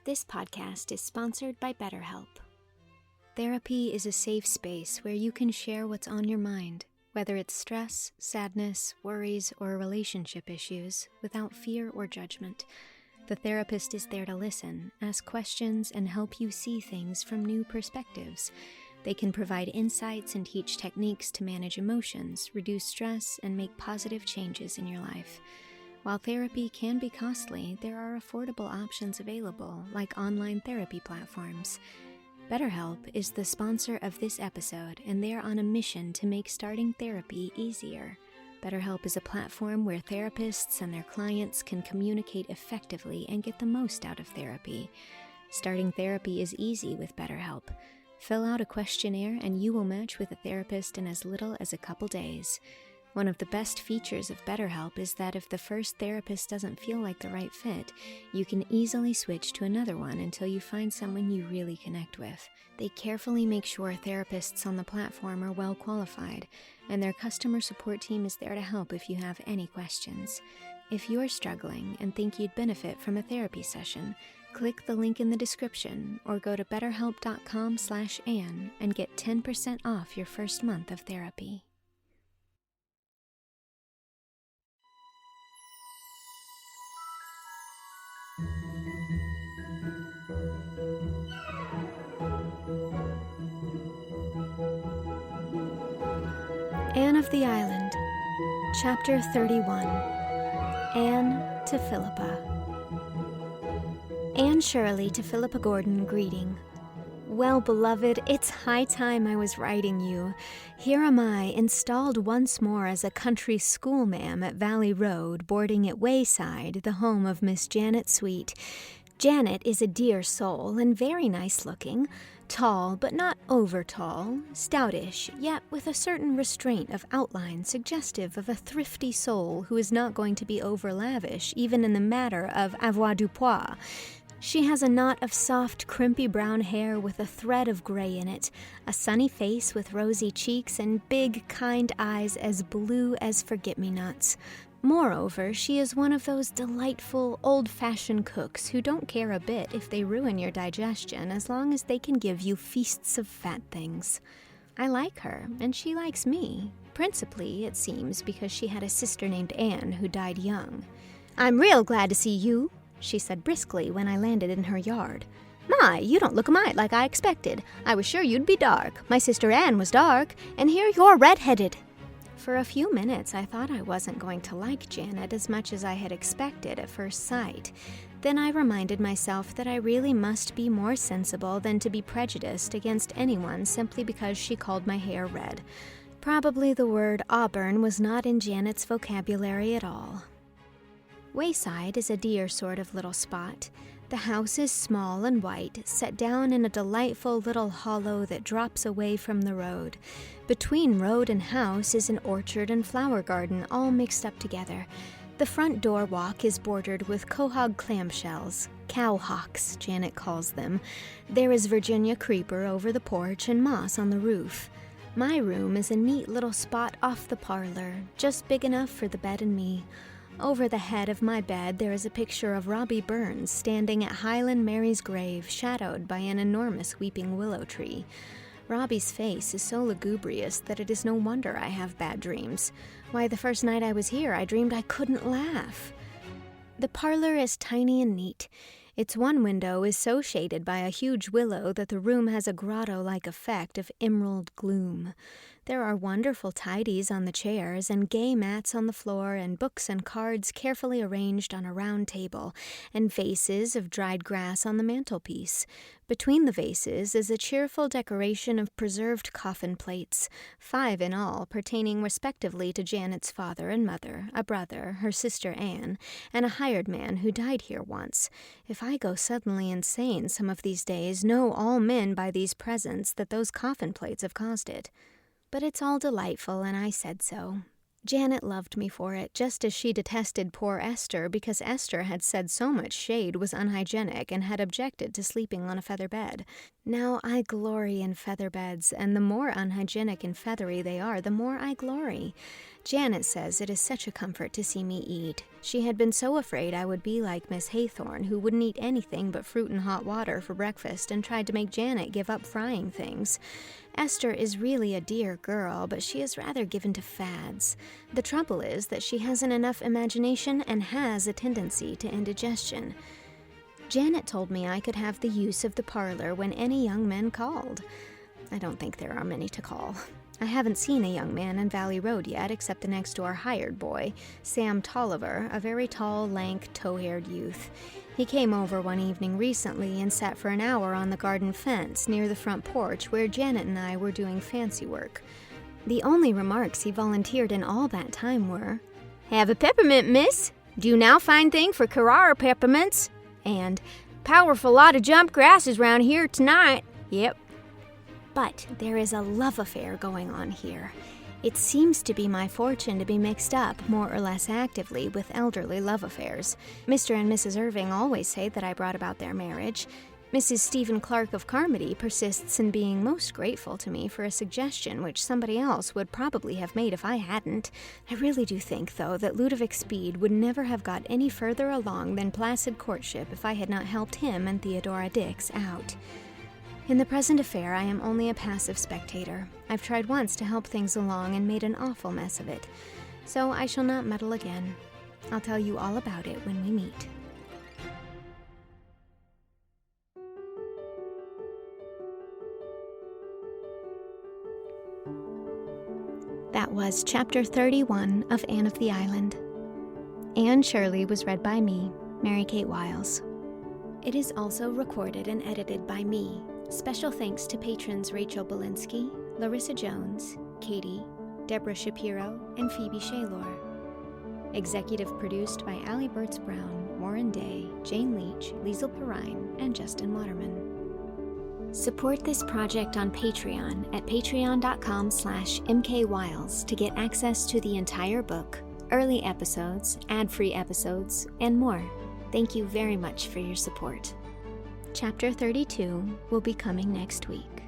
This podcast is sponsored by BetterHelp. Therapy is a safe space where you can share what's on your mind, whether it's stress, sadness, worries, or relationship issues, without fear or judgment. The therapist is there to listen, ask questions, and help you see things from new perspectives. They can provide insights and teach techniques to manage emotions, reduce stress, and make positive changes in your life. While therapy can be costly, there are affordable options available, like online therapy platforms. BetterHelp is the sponsor of this episode, and they're on a mission to make starting therapy easier. BetterHelp is a platform where therapists and their clients can communicate effectively and get the most out of therapy. Starting therapy is easy with BetterHelp. Fill out a questionnaire and you will match with a therapist in as little as a couple days. One of the best features of BetterHelp is that if the first therapist doesn't feel like the right fit, you can easily switch to another one until you find someone you really connect with. They carefully make sure therapists on the platform are well qualified, and their customer support team is there to help if you have any questions. If you're struggling and think you'd benefit from a therapy session, click the link in the description or go to betterhelp.com/Anne and get 10% off your first month of therapy. Anne of the Island, Chapter 31. Anne to Philippa. Anne Shirley to Philippa Gordon, greeting. Well, beloved, it's high time I was writing you. Here am I, installed once more as a country schoolma'am at Valley Road, boarding at Wayside, the home of Miss Janet Sweet. Janet is a dear soul and very nice-looking, tall but not over-tall, stoutish, yet with a certain restraint of outline suggestive of a thrifty soul who is not going to be over-lavish even in the matter of avoirdupois. She has a knot of soft, crimpy brown hair with a thread of gray in it, a sunny face with rosy cheeks, and big, kind eyes as blue as forget-me-nots. Moreover, she is one of those delightful, old-fashioned cooks who don't care a bit if they ruin your digestion as long as they can give you feasts of fat things. I like her, and she likes me, principally, it seems, because she had a sister named Anne who died young. "I'm real glad to see you," she said briskly when I landed in her yard. "My, you don't look a mite like I expected. I was sure you'd be dark. My sister Anne was dark, and here you're red-headed." For a few minutes, I thought I wasn't going to like Janet as much as I had expected at first sight. Then I reminded myself that I really must be more sensible than to be prejudiced against anyone simply because she called my hair red. Probably the word auburn was not in Janet's vocabulary at all. Wayside is a dear sort of little spot. The house is small and white, set down in a delightful little hollow that drops away from the road. Between road and house is an orchard and flower garden all mixed up together. The front door walk is bordered with quahog clamshells, cowhawks, Janet calls them. There is Virginia creeper over the porch and moss on the roof. My room is a neat little spot off the parlor, just big enough for the bed and me. Over the head of my bed there is a picture of Robbie Burns standing at Highland Mary's grave, shadowed by an enormous weeping willow tree. Robbie's face is so lugubrious that it is no wonder I have bad dreams. Why, the first night I was here, I dreamed I couldn't laugh. The parlor is tiny and neat. Its one window is so shaded by a huge willow that the room has a grotto-like effect of emerald gloom. There are wonderful tidies on the chairs and gay mats on the floor and books and cards carefully arranged on a round table and vases of dried grass on the mantelpiece. Between the vases is a cheerful decoration of preserved coffin plates, 5 in all, pertaining respectively to Janet's father and mother, a brother, her sister Anne, and a hired man who died here once. If I go suddenly insane some of these days, know all men by these presents that those coffin plates have caused it. But it's all delightful, and I said so. Janet loved me for it, just as she detested poor Esther because Esther had said so much shade was unhygienic and had objected to sleeping on a feather bed. Now I glory in feather beds, and the more unhygienic and feathery they are, the more I glory. Janet says it is such a comfort to see me eat. She had been so afraid I would be like Miss Haythorne, who wouldn't eat anything but fruit and hot water for breakfast and tried to make Janet give up frying things. Esther is really a dear girl, but she is rather given to fads. The trouble is that she hasn't enough imagination and has a tendency to indigestion. Janet told me I could have the use of the parlor when any young men called. I don't think there are many to call. I haven't seen a young man in Valley Road yet, except the next-door hired boy, Sam Tolliver, a very tall, lank, tow-haired youth. He came over one evening recently and sat for an hour on the garden fence near the front porch where Janet and I were doing fancy work. The only remarks he volunteered in all that time were, "Have a peppermint, miss? Do now fine thing for Carrara peppermints." And, "Powerful lot of jump grasses round here tonight." Yep. But there is a love affair going on here. It seems to be my fortune to be mixed up, more or less actively, with elderly love affairs. Mr. and Mrs. Irving always say that I brought about their marriage. Mrs. Stephen Clark of Carmody persists in being most grateful to me for a suggestion which somebody else would probably have made if I hadn't. I really do think, though, that Ludovic Speed would never have got any further along than placid courtship if I had not helped him and Theodora Dix out. In the present affair, I am only a passive spectator. I've tried once to help things along and made an awful mess of it. So I shall not meddle again. I'll tell you all about it when we meet. That was Chapter 31 of Anne of the Island. Anne Shirley was read by me, Mary Kate Wiles. It is also recorded and edited by me. Special thanks to patrons Rachel Belinsky, Larissa Jones, Katie, Deborah Shapiro, and Phoebe Shaylor. Executive produced by Allie Bertz Brown, Warren Day, Jane Leach, Lisel Perrine, and Justin Waterman. Support this project on Patreon at patreon.com/mkwiles to get access to the entire book, early episodes, ad-free episodes, and more. Thank you very much for your support. Chapter 32 will be coming next week.